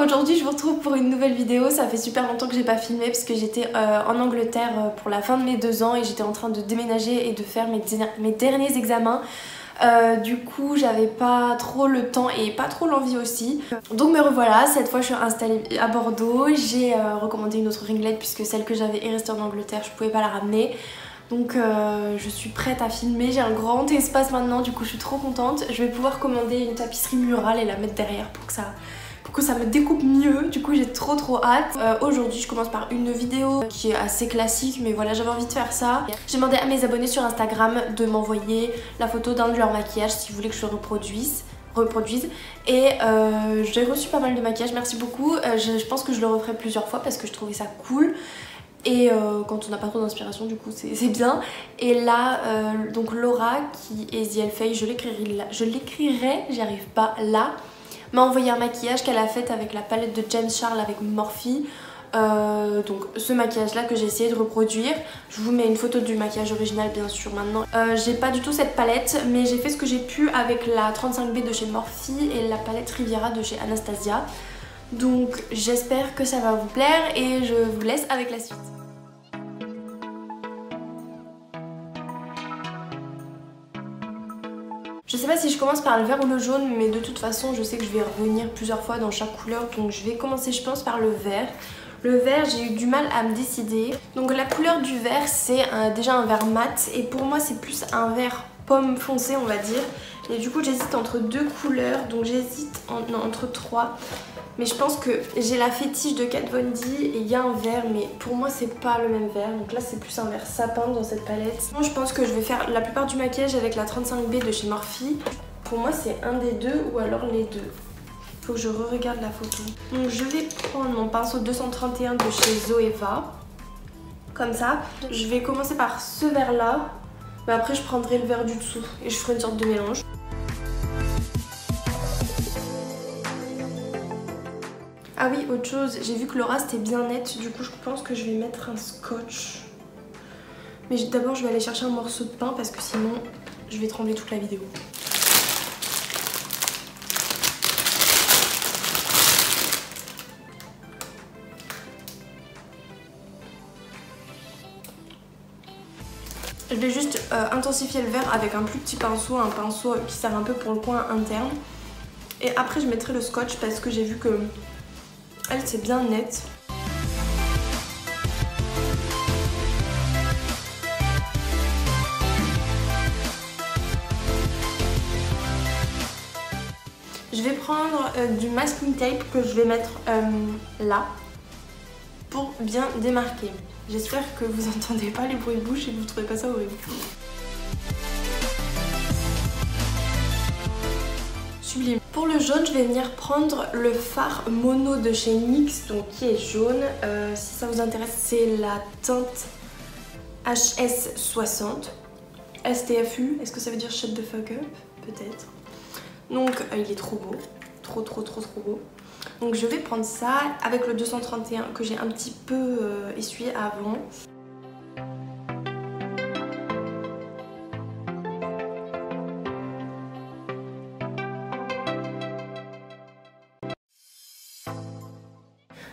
aujourd'hui je vous retrouve pour une nouvelle vidéo. Ça fait super longtemps que j'ai pas filmé parce que j'étais en Angleterre pour la fin de mes 2 ans et j'étais en train de déménager et de faire mes derniers examens. Du coup j'avais pas trop le temps et pas trop l'envie aussi. Donc me revoilà, cette fois je suis installée à Bordeaux. J'ai recommandé une autre ring light puisque celle que j'avais est restée en Angleterre, je pouvais pas la ramener. Donc je suis prête à filmer, j'ai un grand espace maintenant, du coup je suis trop contente. Je vais pouvoir commander une tapisserie murale et la mettre derrière pour que ça me découpe mieux. Du coup j'ai trop hâte. Aujourd'hui je commence par une vidéo qui est assez classique, mais voilà, j'avais envie de faire ça. J'ai demandé à mes abonnés sur Instagram de m'envoyer la photo d'un de leur maquillage s'ils voulaient que je le reproduise. Et j'ai reçu pas mal de maquillage, merci beaucoup. Je pense que je le referai plusieurs fois parce que je trouvais ça cool. Et quand on n'a pas trop d'inspiration, du coup c'est bien. Et là donc Laura qui est The Elfay, je l'écrirai, j'y arrive pas là, m'a envoyé un maquillage qu'elle a fait avec la palette de James Charles avec Morphe. Donc ce maquillage là que j'ai essayé de reproduire. Je vous mets une photo du maquillage original bien sûr maintenant. J'ai pas du tout cette palette, mais j'ai fait ce que j'ai pu avec la 35B de chez Morphe et la palette Riviera de chez Anastasia. Donc j'espère que ça va vous plaire et je vous laisse avec la suite. Je sais pas si je commence par le vert ou le jaune, mais de toute façon je sais que je vais revenir plusieurs fois dans chaque couleur, donc je vais commencer je pense par le vert. Le vert, j'ai eu du mal à me décider. Donc la couleur du vert c'est déjà un vert mat et pour moi c'est plus un vert pomme foncé on va dire. Et du coup j'hésite entre 2 couleurs, donc j'hésite entre 3. Mais je pense que j'ai la fétiche de Kat Von D et il y a un vert, mais pour moi c'est pas le même vert. Donc là c'est plus un vert sapin dans cette palette. Sinon je pense que je vais faire la plupart du maquillage avec la 35B de chez Morphe. Pour moi c'est un des deux ou alors les deux. Faut que je re-regarde la photo. Donc je vais prendre mon pinceau 231 de chez Zoeva. Comme ça. Je vais commencer par ce vert là. Mais après je prendrai le vert du dessous et je ferai une sorte de mélange. Ah oui, autre chose, j'ai vu que Laura c'était bien net, du coup je pense que je vais mettre un scotch. Mais d'abord je vais aller chercher un morceau de pain parce que sinon je vais trembler toute la vidéo. Je vais juste intensifier le vert avec un plus petit pinceau, un pinceau qui sert un peu pour le coin interne. Et après je mettrai le scotch parce que j'ai vu que elle c'est bien net. Je vais prendre du masking tape que je vais mettre là pour bien démarquer. J'espère que vous entendez pas les bruits de bouche et que vous trouvez pas ça horrible. Sublime. Pour le jaune, je vais venir prendre le fard mono de chez NYX, donc qui est jaune. Si ça vous intéresse, c'est la teinte HS60. STFU, est-ce que ça veut dire shut the fuck up? Peut-être. Donc il est trop beau, trop beau. Donc je vais prendre ça avec le 231 que j'ai un petit peu essuyé avant.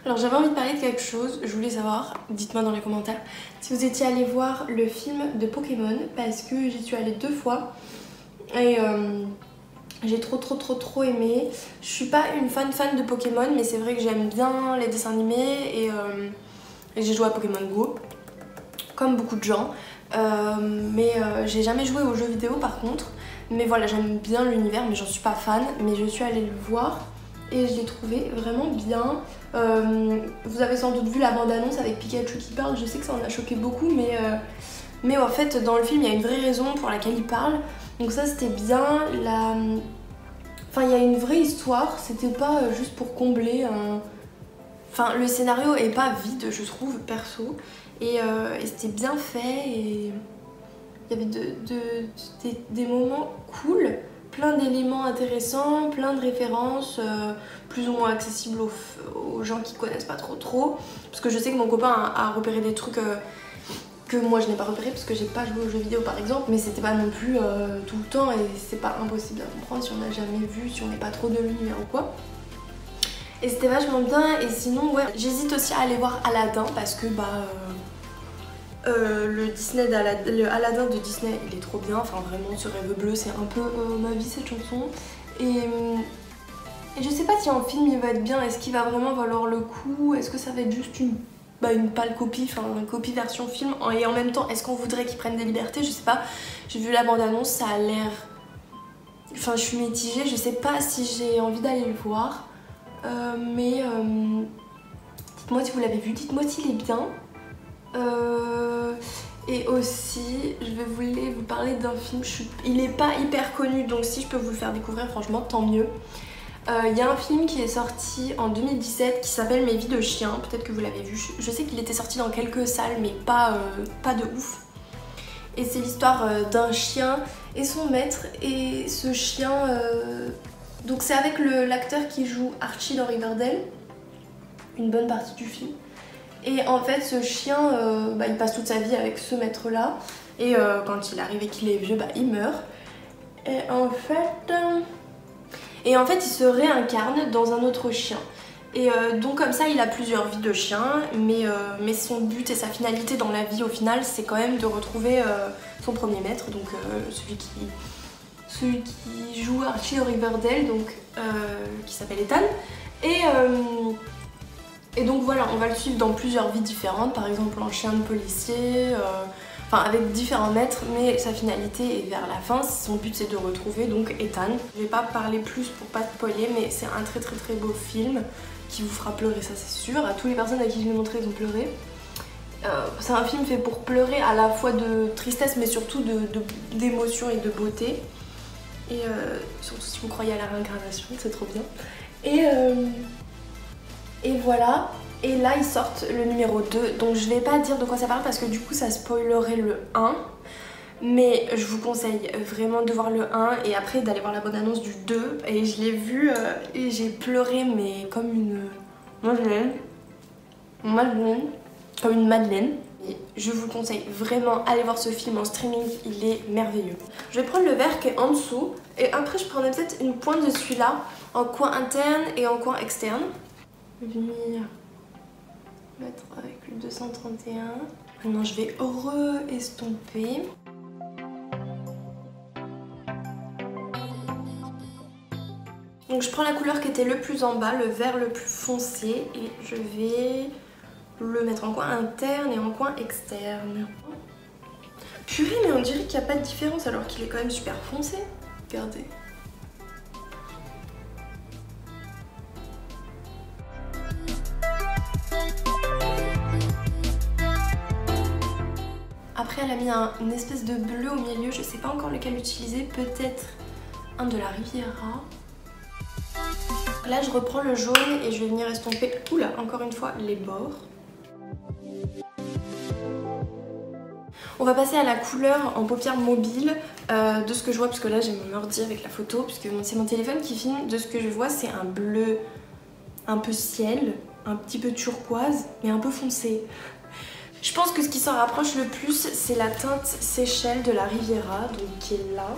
Alors j'avais envie de parler de quelque chose, je voulais savoir, dites-moi dans les commentaires, si vous étiez allé voir le film de Pokémon, parce que j'y suis allée 2 fois et j'ai trop aimé. Je suis pas une fan de Pokémon, mais c'est vrai que j'aime bien les dessins animés et j'ai joué à Pokémon Go, comme beaucoup de gens, mais j'ai jamais joué aux jeux vidéo par contre. Mais voilà, j'aime bien l'univers, mais j'en suis pas fan, mais je suis allée le voir. Et je l'ai trouvé vraiment bien. Vous avez sans doute vu la bande-annonce avec Pikachu qui parle. Je sais que ça en a choqué beaucoup, mais en fait dans le film il y a une vraie raison pour laquelle il parle. Donc ça c'était bien. Enfin il y a une vraie histoire, c'était pas juste pour combler un... Enfin le scénario est pas vide je trouve perso. Et c'était bien fait et il y avait des moments cool. Plein d'éléments intéressants, plein de références plus ou moins accessibles aux gens qui connaissent pas trop. Parce que je sais que mon copain a repéré des trucs que moi je n'ai pas repéré parce que j'ai pas joué aux jeux vidéo par exemple, mais c'était pas non plus tout le temps et c'est pas impossible à comprendre si on n'a jamais vu, si on n'est pas trop de l'univers ou quoi. Et c'était vachement bien. Et sinon ouais, j'hésite aussi à aller voir Aladdin parce que le Aladdin de Disney il est trop bien, enfin vraiment ce rêve bleu c'est un peu ma vie cette chanson. Et je sais pas si en film il va être bien, est-ce qu'il va vraiment valoir le coup, est-ce que ça va être juste une pâle copie, enfin une copie version film, et en même temps est-ce qu'on voudrait qu'ils prennent des libertés, je sais pas. J'ai vu la bande-annonce, ça a l'air... Enfin je suis mitigée, je sais pas si j'ai envie d'aller le voir, mais dites-moi si vous l'avez vu, dites-moi s'il est bien. Et aussi, je voulais vous parler d'un film, il est pas hyper connu, donc si je peux vous le faire découvrir, franchement, tant mieux. Il y a un film qui est sorti en 2017 qui s'appelle Mes vies de chien, peut-être que vous l'avez vu. Je sais qu'il était sorti dans quelques salles, mais pas de ouf. Et c'est l'histoire d'un chien et son maître, et ce chien... Donc c'est avec l'acteur qui joue Archie dans Riverdale, une bonne partie du film. Et en fait ce chien, il passe toute sa vie avec ce maître là, et quand il arrive et qu'il est vieux, il meurt. Et en fait il se réincarne dans un autre chien. Et donc comme ça il a plusieurs vies de chien, mais son but et sa finalité dans la vie au final c'est quand même de retrouver son premier maître, donc celui qui joue Archie dans Riverdale, donc qui s'appelle Ethan. Et donc voilà, on va le suivre dans plusieurs vies différentes, par exemple en chien de policier, enfin avec différents maîtres, mais sa finalité est vers la fin, son but c'est de retrouver donc Ethan. Je vais pas parler plus pour pas spoiler, mais c'est un très beau film qui vous fera pleurer, ça c'est sûr. À toutes les personnes à qui je l'ai montré, ils ont pleuré. C'est un film fait pour pleurer, à la fois de tristesse mais surtout d'émotion et de beauté. Et surtout si vous croyez à la réincarnation, c'est trop bien. Et voilà, et là ils sortent le numéro 2, donc je vais pas dire de quoi ça parle parce que du coup ça spoilerait le 1, mais je vous conseille vraiment de voir le 1 et après d'aller voir la bande-annonce du 2, et je l'ai vu et j'ai pleuré mais comme une comme une madeleine. Et je vous conseille vraiment, allez voir ce film en streaming, il est merveilleux. Je vais prendre le verre qui est en dessous et après je prendrai peut-être une pointe de celui-là en coin interne et en coin externe. Venir mettre avec le 231. Maintenant je vais re-estomper. Donc je prends la couleur qui était le plus en bas, le vert le plus foncé, et je vais le mettre en coin interne et en coin externe. Purée, mais on dirait qu'il n'y a pas de différence alors qu'il est quand même super foncé. Regardez. Après elle a mis une espèce de bleu au milieu, je sais pas encore lequel utiliser, peut-être un de la Riviera. Là je reprends le jaune et je vais venir estomper, oula, encore une fois, les bords. On va passer à la couleur en paupières mobile de ce que je vois, parce que là j'ai mon ordi avec la photo, puisque c'est mon téléphone qui filme. De ce que je vois c'est un bleu un peu ciel, un petit peu turquoise, mais un peu foncé. Je pense que ce qui s'en rapproche le plus c'est la teinte Seychelles de la Riviera, donc qui est là.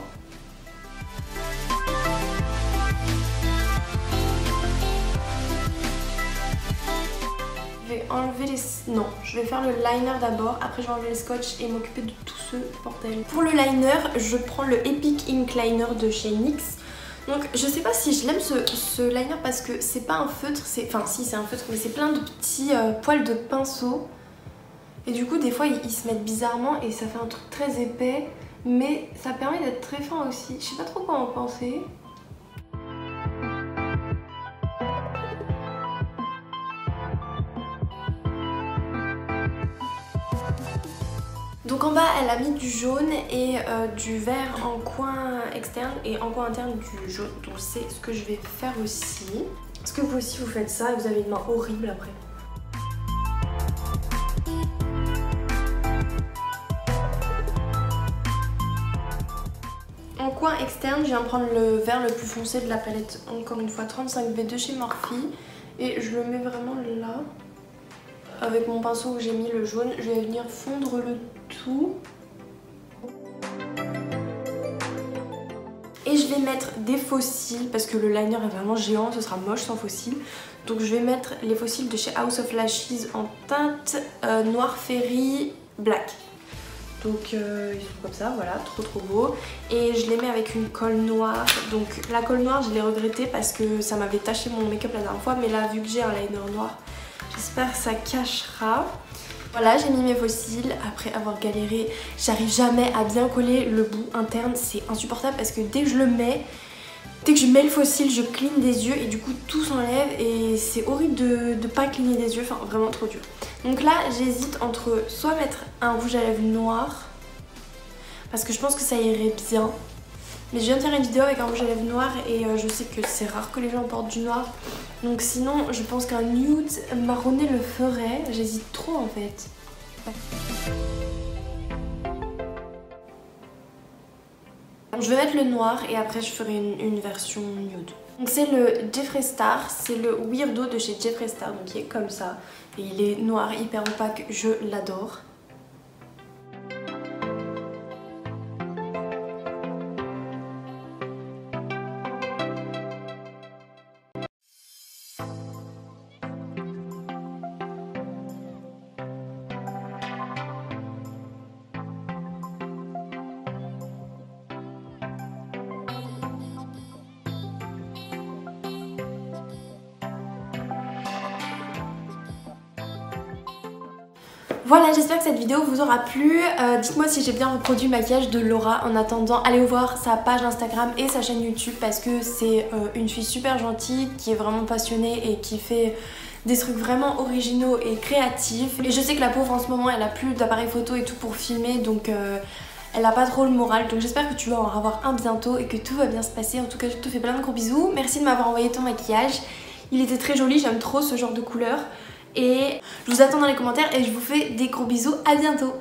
Je vais enlever les... Non, je vais faire le liner d'abord, après je vais enlever le scotch et m'occuper de tout ce bordel. Pour le liner, je prends le Epic Ink Liner de chez NYX. Donc je sais pas si je l'aime ce liner parce que c'est pas un feutre, enfin si c'est un feutre, mais c'est plein de petits poils de pinceau. Et du coup des fois ils se mettent bizarrement et ça fait un truc très épais, mais ça permet d'être très fin aussi. Je sais pas trop quoi en penser. Donc en bas elle a mis du jaune et du vert en coin externe et en coin interne du jaune. Donc c'est ce que je vais faire aussi. Est-ce que vous aussi vous faites ça et vous avez une main horrible après? En coin externe, je viens prendre le vert le plus foncé de la palette, encore une fois 35B de chez Morphe, et je le mets vraiment là. Avec mon pinceau où j'ai mis le jaune, je vais venir fondre le tout. Et je vais mettre des faux cils parce que le liner est vraiment géant, ce sera moche sans faux cils. Donc je vais mettre les faux cils de chez House of Lashes en teinte Noir Fairy Black. Donc ils sont comme ça, voilà, trop beau. Et je les mets avec une colle noire. Donc la colle noire, je l'ai regrettée parce que ça m'avait taché mon make-up la dernière fois. Mais là, vu que j'ai un liner noir, j'espère que ça cachera. Voilà, j'ai mis mes faux cils. Après avoir galéré, j'arrive jamais à bien coller le bout interne. C'est insupportable parce que dès que je mets le faux cil, je cligne des yeux et du coup tout s'enlève et c'est horrible de pas cligner des yeux, enfin vraiment trop dur. Donc là j'hésite entre soit mettre un rouge à lèvres noir parce que je pense que ça irait bien. Mais je viens de faire une vidéo avec un rouge à lèvres noir et je sais que c'est rare que les gens portent du noir. Donc sinon je pense qu'un nude marronné le ferait, j'hésite trop en fait. Ouais. Je vais mettre le noir et après je ferai une version nude. Donc c'est le Jeffree Star, c'est le Weirdo de chez Jeffree Star, donc il est comme ça. Et il est noir, hyper opaque, je l'adore. Voilà, j'espère que cette vidéo vous aura plu. Dites-moi si j'ai bien reproduit le maquillage de Laura. En attendant, allez voir sa page Instagram et sa chaîne YouTube parce que c'est une fille super gentille qui est vraiment passionnée et qui fait des trucs vraiment originaux et créatifs. Et je sais que la pauvre en ce moment elle a plus d'appareil photo et tout pour filmer, donc elle a pas trop le moral. Donc j'espère que tu vas en avoir un bientôt et que tout va bien se passer. En tout cas je te fais plein de gros bisous. Merci de m'avoir envoyé ton maquillage. Il était très joli, j'aime trop ce genre de couleur. Et je vous attends dans les commentaires et je vous fais des gros bisous, à bientôt.